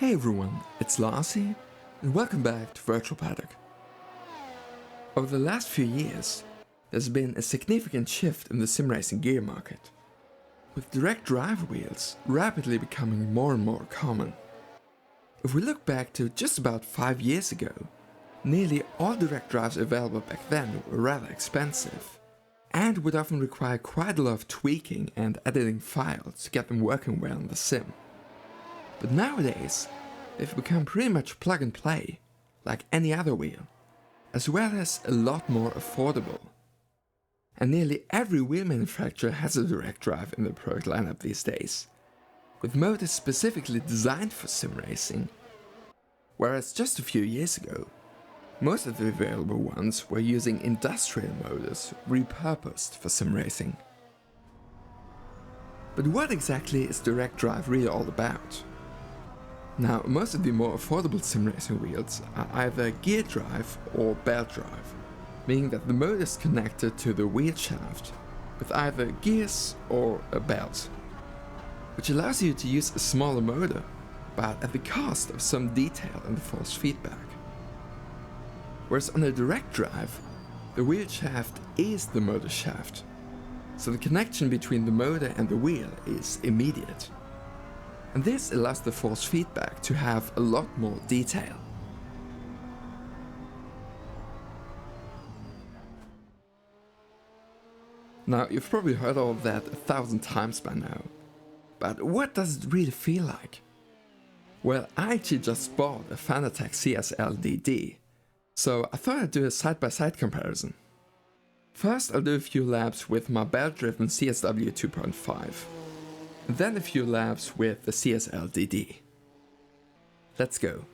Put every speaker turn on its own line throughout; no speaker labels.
Hey everyone, it's Lassie, and welcome back to Virtual Paddock. Over the last few years, there's been a significant shift in the sim racing gear market, with direct drive wheels rapidly becoming more and more common. If we look back to just about 5 years ago, nearly all direct drives available back then were rather expensive, and would often require quite a lot of tweaking and editing files to get them working well in the sim. But nowadays, they've become pretty much plug and play, like any other wheel, as well as a lot more affordable. And nearly every wheel manufacturer has a direct drive in their product lineup these days, with motors specifically designed for sim racing, whereas just a few years ago, most of the available ones were using industrial motors repurposed for sim racing. But what exactly is direct drive really all about? Now, most of the more affordable sim racing wheels are either gear drive or belt drive, meaning that the motor is connected to the wheel shaft with either gears or a belt, which allows you to use a smaller motor, but at the cost of some detail in the force feedback. Whereas on a direct drive, the wheel shaft is the motor shaft, so the connection between the motor and the wheel is immediate. And this allows the force feedback to have a lot more detail. Now, you've probably heard all of that 1,000 times by now, but what does it really feel like? Well, I actually just bought a Fanatec CSL DD, so I thought I'd do a side-by-side comparison. First, I'll do a few laps with my belt-driven CSW 2.5. And then a few laps with the CSL DD. Let's go.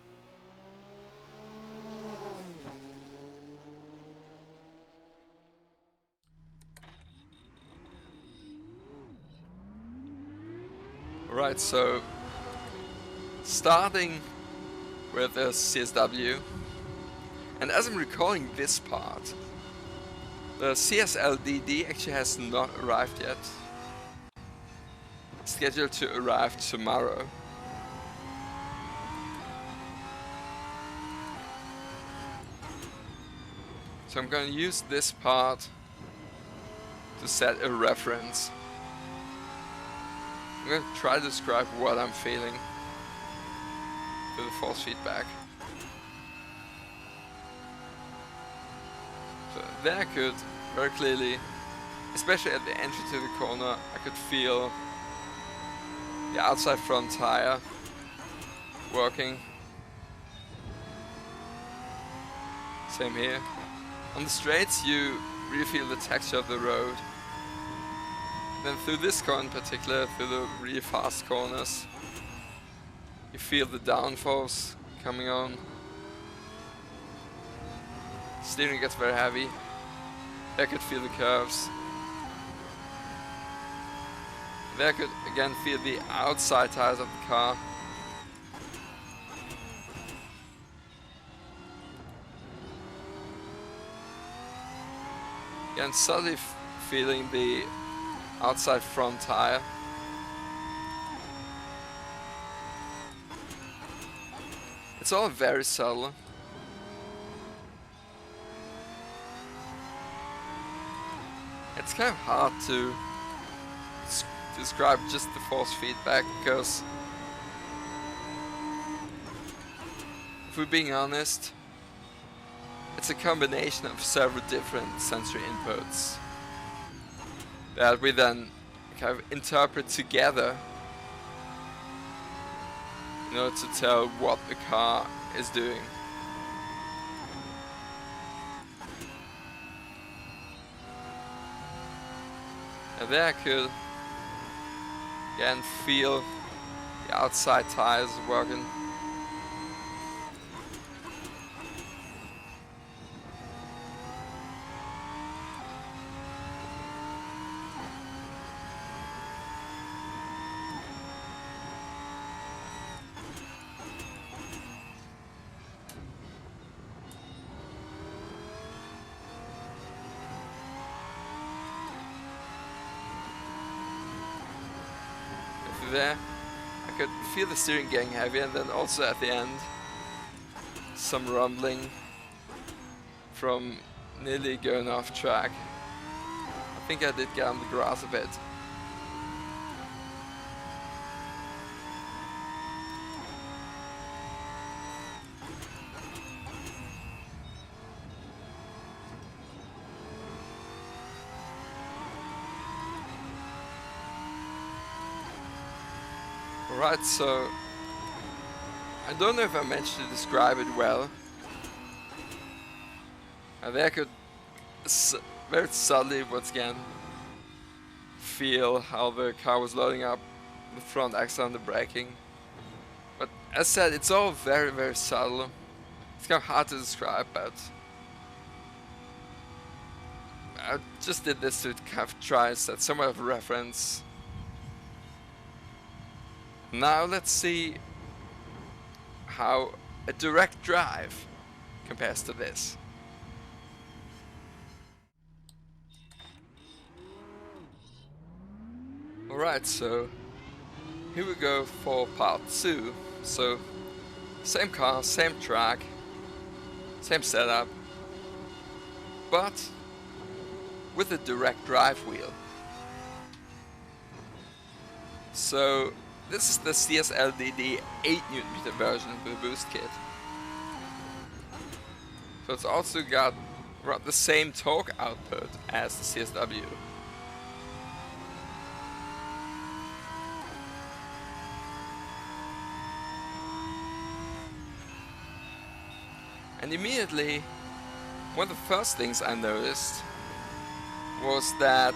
Alright, so starting with the CSW, and as I'm recalling this part, the CSL DD actually has not arrived yet. Scheduled to arrive tomorrow. So I'm going to use this part to set a reference. I'm going to try to describe what I'm feeling through the force feedback. So there I could very clearly, especially at the entry to the corner, I could feel the outside front tire working. Same here. On the straights you really feel the texture of the road. Then through this corner in particular, through the really fast corners, you feel the downforce coming on. Steering gets very heavy. I could feel the curves. There I could again feel the outside tires of the car. Again, subtly feeling the outside front tire. It's all very subtle. It's kind of hard to describe just the force feedback, because if we're being honest, it's a combination of several different sensory inputs that we then kind of interpret together in order to tell what the car is doing. And there I could again feel the outside tires working. There. I could feel the steering getting heavy, and then also at the end some rumbling from nearly going off track. I think I did get on the grass a bit. Alright, so I don't know if I managed to describe it well. There I could very subtly once again feel how the car was loading up the front axle and the braking. But as said, it's all very, very subtle. It's kind of hard to describe, but I just did this to kind of try and set somewhat of a reference. Now let's see how a direct drive compares to this. Alright, so here we go for part 2. So same car, same track, same setup, but with a direct drive wheel. So this is the CSL DD 8Nm version with a boost kit. So it's also got around the same torque output as the CSW. And immediately, one of the first things I noticed was that,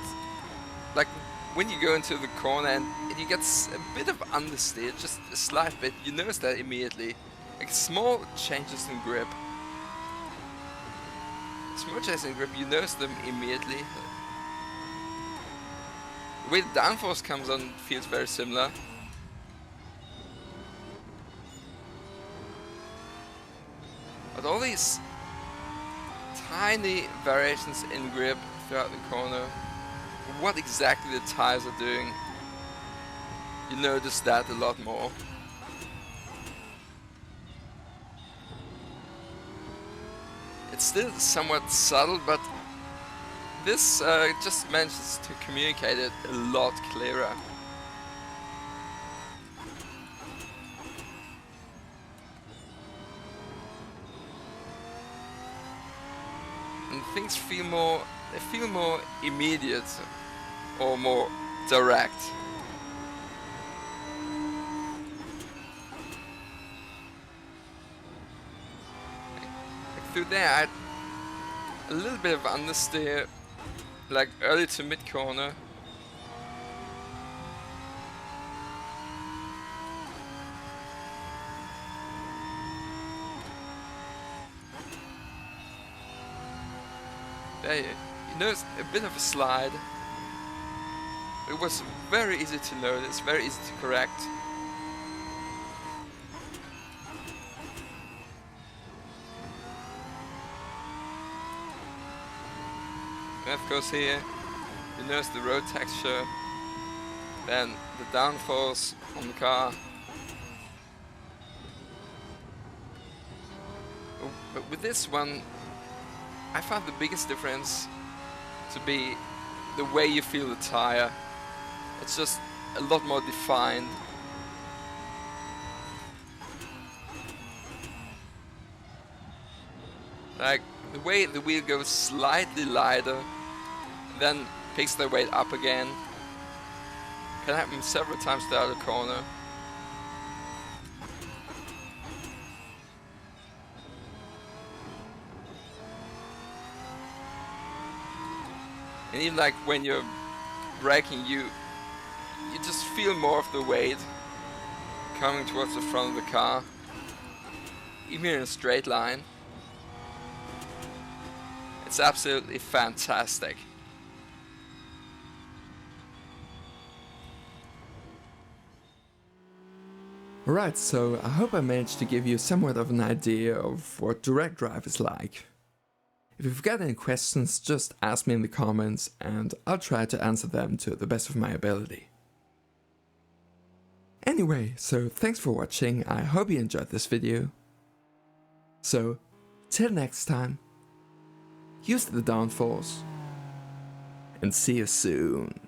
like, when you go into the corner and you get a bit of understeer, just a slight bit, you notice that immediately. Like small changes in grip. Small changes in grip, you notice them immediately. The way the downforce comes on feels very similar. But all these tiny variations in grip throughout the corner, what exactly the tires are doing, you notice that a lot more. It's still somewhat subtle, but this just manages to communicate it a lot clearer. And things feel more immediate or more direct. Like through there I had a little bit of understeer, like early to mid corner. There you notice a bit of a slide. It was very easy to notice, very easy to correct. And of course here, you notice the road texture, then the downforce on the car. But with this one, I found the biggest difference to be the way you feel the tire. It's just a lot more defined. Like the way the wheel goes slightly lighter, then picks the weight up again. Can happen several times throughout the corner. And even like when you're braking, you just feel more of the weight coming towards the front of the car, even in a straight line. It's absolutely fantastic.
Alright, so I hope I managed to give you somewhat of an idea of what direct drive is like. If you've got any questions, just ask me in the comments and I'll try to answer them to the best of my ability. Anyway, so thanks for watching, I hope you enjoyed this video. So, till next time, use the downforce, and see you soon.